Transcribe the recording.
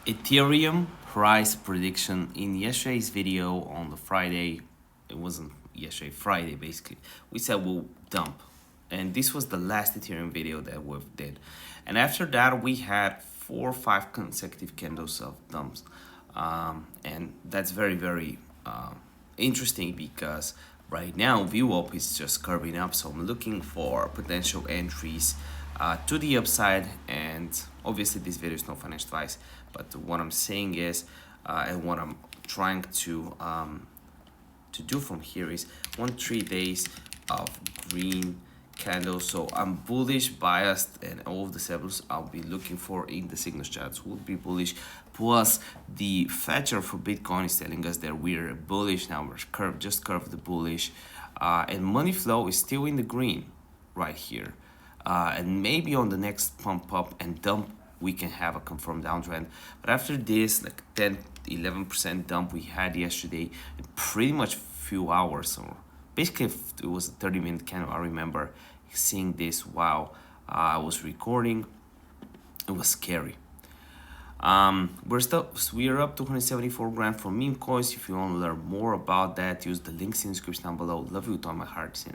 Ethereum price prediction in yesterday's video on the Friday. It wasn't yesterday, Friday basically. We said we'll dump, and this was the last Ethereum video that we did. And after that, we had 4 or 5 consecutive candles of dumps, and that's very interesting because right now VWAP is just curving up. So I'm looking for potential entries to the upside, and obviously this video is no financial advice, but what I'm saying is and what I'm trying to do from here is 3 days of green candles. So I'm bullish, biased, and all of the levels I'll be looking for in the signal charts would be bullish. Plus the fetcher for Bitcoin is telling us that we're bullish now. We're just curved the bullish, and money flow is still in the green right here. And maybe on the next pump up and dump we can have a confirmed downtrend. But after this, like 10-11% dump we had yesterday in pretty much few hours, or basically it was a 30-minute candle. I remember seeing this while I was recording. It was scary. We're up 274 grand for meme coins. If you want to learn more about that, use the links in the description down below. Love you with all my heart.